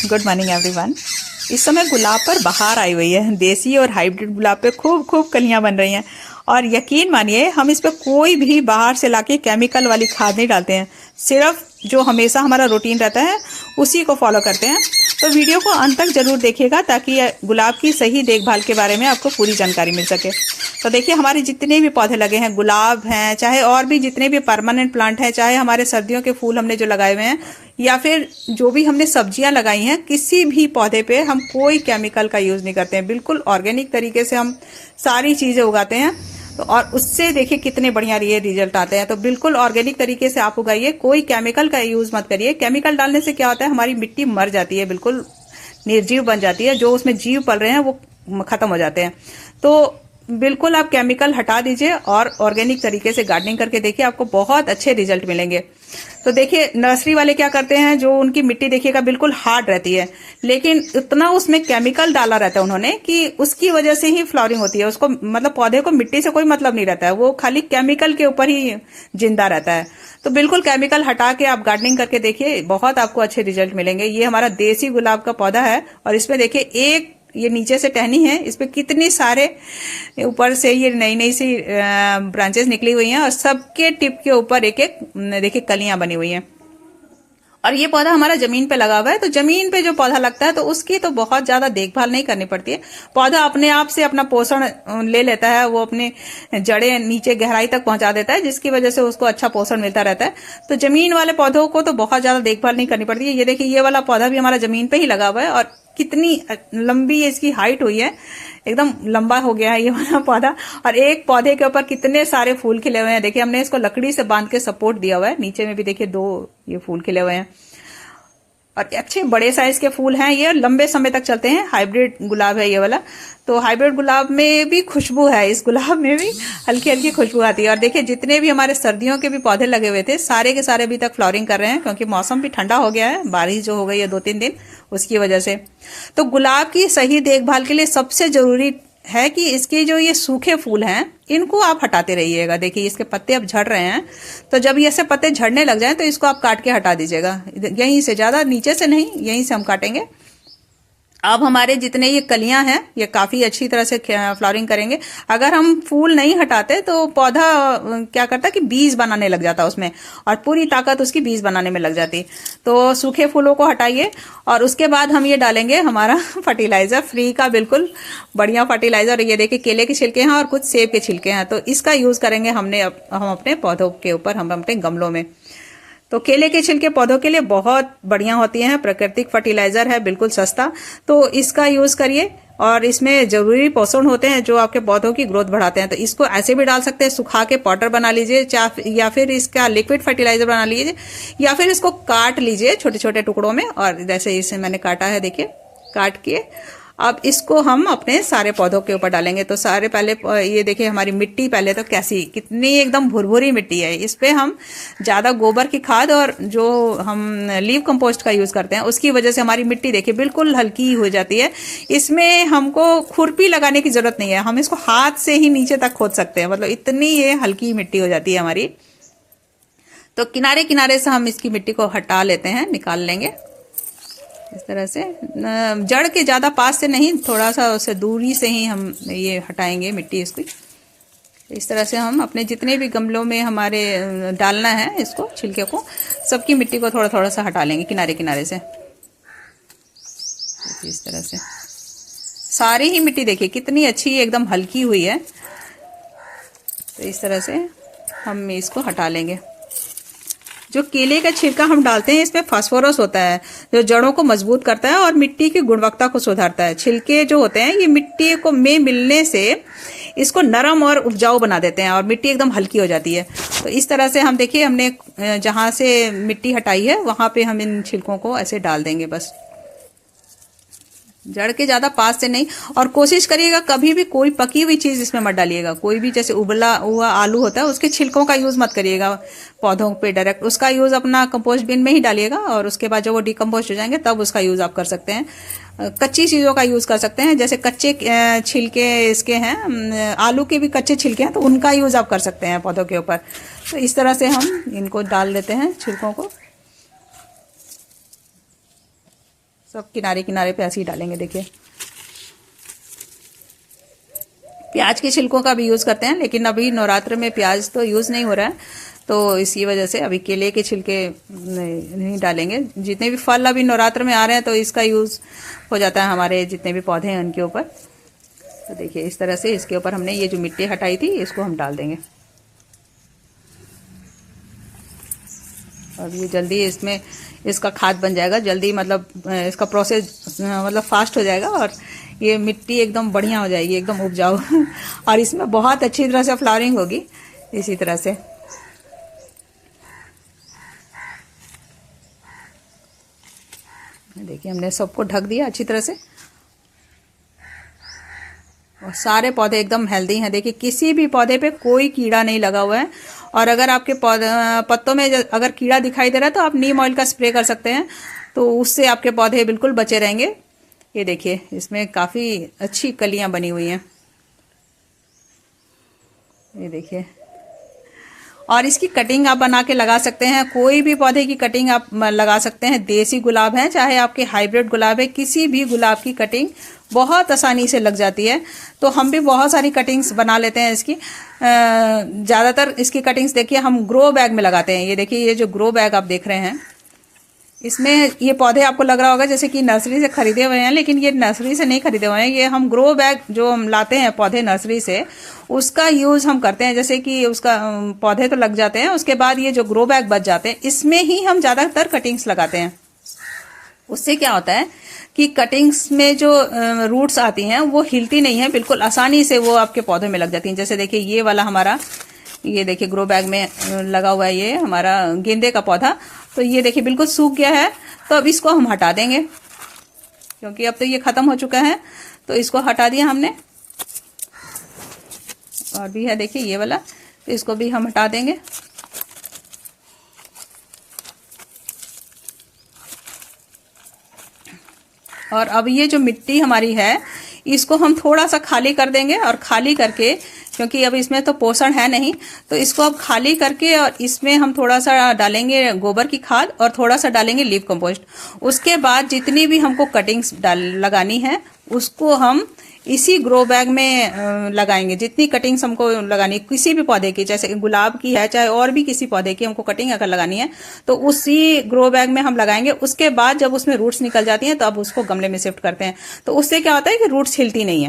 Good morning everyone. इस समय गुलाब पर बहार आई हुई है। देसी और हाइब्रिड गुलाब पे खूब खूब कलियां बन रही हैं और यकीन मानिए हम इस पे कोई भी बाहर से लाके केमिकल वाली खाद नहीं डालते हैं। सिर्फ जो हमेशा हमारा रूटीन रहता है उसी को फॉलो करते हैं। तो वीडियो को अंत तक जरूर देखिएगा ताकि गुलाब की सही देखभाल के बारे में आपको पूरी जानकारी मिल सके। तो देखिए हमारे जितने भी पौधे लगे हैं, गुलाब हैं, चाहे और भी जितने भी परमानेंट प्लांट हैं, चाहे हमारे सर्दियों के फूल हमने जो लगाए हुए हैं या फिर जो भी हमने सब्जियां लगाई हैं, किसी भी पौधे पे हम कोई केमिकल का यूज नहीं करते हैं। बिल्कुल ऑर्गेनिक तरीके से हम सारी चीजें उगाते हैं। तो और उससे देखिए कितने बढ़िया ये रिजल्ट आते हैं। तो बिल्कुल ऑर्गेनिक तरीके से आप उगाइए, कोई केमिकल का यूज मत करिए। केमिकल डालने से क्या होता है, हमारी मिट्टी मर जाती है, बिल्कुल निर्जीव बन जाती है। जो उसमें जीव पल रहे हैं वो खत्म हो जाते हैं। तो बिल्कुल आप केमिकल हटा दीजिए और ऑर्गेनिक तरीके से गार्डनिंग करके देखिए, आपको बहुत अच्छे रिजल्ट मिलेंगे। तो देखिए नर्सरी वाले क्या करते हैं, जो उनकी मिट्टी देखिएगा बिल्कुल हार्ड रहती है, लेकिन इतना उसमें केमिकल डाला रहता है उन्होंने कि उसकी वजह से ही फ्लावरिंग होती है। उसको मतलब पौधे को मिट्टी से कोई मतलब नहीं रहता है, वो खाली केमिकल के ऊपर ही जिंदा रहता है। तो बिल्कुल केमिकल हटा के आप गार्डनिंग करके देखिए, बहुत आपको अच्छे रिजल्ट मिलेंगे। ये हमारा देसी गुलाब का पौधा है और इसमें देखिए एक ये नीचे से टहनी है, इस पे कितनी सारे ऊपर से ये नई नई सी ब्रांचेस निकली हुई हैं और सबके टिप के ऊपर एक एक देखिए कलियां बनी हुई हैं। और ये पौधा हमारा जमीन पे लगा हुआ है। तो जमीन पे जो पौधा लगता है तो उसकी तो बहुत ज्यादा देखभाल नहीं करनी पड़ती है। पौधा अपने आप से अपना पोषण ले लेता है, वो अपने जड़ें नीचे गहराई तक पहुंचा देता है, जिसकी वजह से उसको अच्छा पोषण मिलता रहता है। तो जमीन वाले पौधों को तो बहुत ज्यादा देखभाल नहीं करनी पड़ती है। ये देखिए ये वाला पौधा भी हमारा जमीन पे ही लगा हुआ है और कितनी लंबी इसकी हाइट हुई है, एकदम लंबा हो गया है ये वाला पौधा। और एक पौधे के ऊपर कितने सारे फूल खिले हुए हैं। देखिए हमने इसको लकड़ी से बांध के सपोर्ट दिया हुआ है। नीचे में भी देखिए 2 ये फूल खिले हुए हैं और अच्छे बड़े साइज के फूल हैं। ये लंबे समय तक चलते हैं। हाइब्रिड गुलाब है ये वाला। तो हाइब्रिड गुलाब में भी खुशबू है, इस गुलाब में भी हल्की हल्की खुशबू आती है। और देखिए जितने भी हमारे सर्दियों के भी पौधे लगे हुए थे सारे के सारे अभी तक फ्लावरिंग कर रहे हैं, क्योंकि मौसम भी ठंडा हो गया है, बारिश जो हो गई है 2-3 दिन उसकी वजह से। तो गुलाब की सही देखभाल के लिए सबसे जरूरी है कि इसके जो ये सूखे फूल हैं इनको आप हटाते रहिएगा। देखिए इसके पत्ते अब झड़ रहे हैं, तो जब ये ऐसे पत्ते झड़ने लग जाएं तो इसको आप काट के हटा दीजिएगा। यहीं से, ज्यादा नीचे से नहीं, यहीं से हम काटेंगे। अब हमारे जितने ये कलियां हैं ये काफी अच्छी तरह से फ्लावरिंग करेंगे। अगर हम फूल नहीं हटाते तो पौधा क्या करता है कि बीज बनाने लग जाता है उसमें, और पूरी ताकत उसकी बीज बनाने में लग जाती। तो सूखे फूलों को हटाइए और उसके बाद हम ये डालेंगे हमारा फर्टिलाइजर, फ्री का बिल्कुल बढ़िया फर्टिलाइजर। ये देखिए केले के छिलके हैं और कुछ सेब के छिलके हैं, तो इसका यूज करेंगे हम अपने पौधों के ऊपर, हम अपने गमलों में। तो केले के छिलके पौधों के लिए बहुत बढ़िया होती हैं, प्राकृतिक फर्टिलाइजर है, बिल्कुल सस्ता। तो इसका यूज करिए और इसमें जरूरी पोषण होते हैं जो आपके पौधों की ग्रोथ बढ़ाते हैं। तो इसको ऐसे भी डाल सकते हैं, सुखा के पाउडर बना लीजिए, या फिर इसका लिक्विड फर्टिलाइजर बना लीजिए, या फिर इसको काट लीजिए छोटे छोटे टुकड़ों में। और जैसे इसे मैंने काटा है, देखिए काट के अब इसको हम अपने सारे पौधों के ऊपर डालेंगे। तो सारे पहले ये देखिए हमारी मिट्टी पहले तो कैसी, कितनी एकदम भुरभुरी मिट्टी है। इस पे हम ज्यादा गोबर की खाद और जो हम लीव कंपोस्ट का यूज करते हैं उसकी वजह से हमारी मिट्टी देखिए बिल्कुल हल्की हो जाती है। इसमें हमको खुरपी लगाने की जरूरत नहीं है, हम इसको हाथ से ही नीचे तक खोद सकते हैं, मतलब इतनी ये हल्की मिट्टी हो जाती है हमारी। तो किनारे किनारे से हम इसकी मिट्टी को हटा लेते हैं, निकाल लेंगे इस तरह से। जड़ के ज्यादा पास से नहीं, थोड़ा सा उससे दूरी से ही हम ये हटाएंगे मिट्टी इसकी। इस तरह से हम अपने जितने भी गमलों में हमारे डालना है इसको, छिलके को, सबकी मिट्टी को थोड़ा थोड़ा सा हटा लेंगे किनारे किनारे से। इस तरह से सारी ही मिट्टी देखिए कितनी अच्छी एकदम हल्की हुई है। तो इस तरह से हम इसको हटा लेंगे। जो केले का छिलका हम डालते हैं इसमें फास्फोरस होता है जो जड़ों को मजबूत करता है और मिट्टी की गुणवत्ता को सुधारता है। छिलके जो होते हैं ये मिट्टी को में मिलने से इसको नरम और उपजाऊ बना देते हैं और मिट्टी एकदम हल्की हो जाती है। तो इस तरह से हम देखिए हमने जहां से मिट्टी हटाई है वहां पे हम इन छिलकों को ऐसे डाल देंगे, बस जड़ के ज्यादा पास से नहीं। और कोशिश करिएगा कभी भी कोई पकी हुई चीज इसमें मत डालिएगा। कोई भी जैसे उबला हुआ आलू होता है उसके छिलकों का यूज मत करिएगा पौधों पे डायरेक्ट, उसका यूज अपना कंपोस्ट बिन में ही डालिएगा और उसके बाद जब वो डिकम्पोस्ट हो जाएंगे तब उसका यूज आप कर सकते हैं। कच्ची चीजों का यूज कर सकते हैं, जैसे कच्चे छिलके इसके हैं, आलू के भी कच्चे छिलके हैं, तो उनका यूज आप कर सकते हैं पौधों के ऊपर। तो इस तरह से हम इनको डाल देते हैं छिलकों को सब किनारे किनारे पे ऐसे ही डालेंगे। देखिए प्याज के छिलकों का भी यूज़ करते हैं, लेकिन अभी नवरात्र में प्याज तो यूज़ नहीं हो रहा है, तो इसी वजह से अभी केले के छिलके नहीं डालेंगे। जितने भी फल अभी नवरात्र में आ रहे हैं तो इसका यूज़ हो जाता है हमारे जितने भी पौधे हैं उनके ऊपर। तो देखिए इस तरह से इसके ऊपर हमने ये जो मिट्टी हटाई थी इसको हम डाल देंगे। और ये जल्दी इसमें इसका खाद बन जाएगा, जल्दी मतलब इसका प्रोसेस मतलब फास्ट हो जाएगा और ये मिट्टी एकदम बढ़िया हो जाएगी, एकदम उपजाऊ और इसमें बहुत अच्छी तरह से फ्लावरिंग होगी इसी तरह से। देखिए हमने सबको ढक दिया अच्छी तरह से और सारे पौधे एकदम हेल्दी हैं। देखिए किसी भी पौधे पे कोई कीड़ा नहीं लगा हुआ है। और अगर आपके पत्तों में अगर कीड़ा दिखाई दे रहा है तो आप नीम ऑयल का स्प्रे कर सकते हैं, तो उससे आपके पौधे बिल्कुल बचे रहेंगे। ये देखिए इसमें काफ़ी अच्छी कलियां बनी हुई हैं, ये देखिए। और इसकी कटिंग आप बना के लगा सकते हैं, कोई भी पौधे की कटिंग आप लगा सकते हैं। देसी गुलाब है चाहे आपके हाइब्रिड गुलाब है, किसी भी गुलाब की कटिंग बहुत आसानी से लग जाती है। तो हम भी बहुत सारी कटिंग्स बना लेते हैं इसकी। ज़्यादातर इसकी कटिंग्स देखिए हम ग्रो बैग में लगाते हैं। ये देखिए ये जो ग्रो बैग आप देख रहे हैं, इसमें ये पौधे आपको लग रहा होगा जैसे कि नर्सरी से खरीदे हुए हैं, लेकिन ये नर्सरी से नहीं खरीदे हुए हैं। ये हम ग्रो बैग जो हम लाते हैं पौधे नर्सरी से, उसका यूज़ हम करते हैं। जैसे कि उसका पौधे तो लग जाते हैं, उसके बाद ये जो ग्रो बैग बच जाते हैं इसमें ही हम ज़्यादातर कटिंग्स लगाते हैं। उससे क्या होता है कि कटिंग्स में जो रूट्स आती हैं वो हिलती नहीं है, बिल्कुल आसानी से वो आपके पौधे में लग जाती हैं। जैसे देखिए ये वाला हमारा, ये देखिए ग्रो बैग में लगा हुआ है ये हमारा गेंदे का पौधा, तो ये देखिए बिल्कुल सूख गया है। तो अब इसको हम हटा देंगे क्योंकि अब तो ये खत्म हो चुका है, तो इसको हटा दिया हमने। और भी है देखिए ये वाला, तो इसको भी हम हटा देंगे। और अब ये जो मिट्टी हमारी है इसको हम थोड़ा सा खाली कर देंगे, और खाली करके, क्योंकि अब इसमें तो पोषण है नहीं, तो इसको अब खाली करके और इसमें हम थोड़ा सा डालेंगे गोबर की खाद और थोड़ा सा डालेंगे लीफ कंपोस्ट। उसके बाद जितनी भी हमको कटिंग्स लगानी है उसको हम इसी ग्रो बैग में लगाएंगे। जितनी कटिंग्स हमको लगानी किसी भी पौधे की, जैसे गुलाब की है चाहे और भी किसी पौधे की हमको कटिंग अगर लगानी है तो उसी ग्रो बैग में हम लगाएंगे। उसके बाद जब उसमें रूट्स निकल जाती हैं तो अब उसको गमले में शिफ्ट करते हैं, तो उससे क्या होता है कि रूट्स हिलती नहीं है।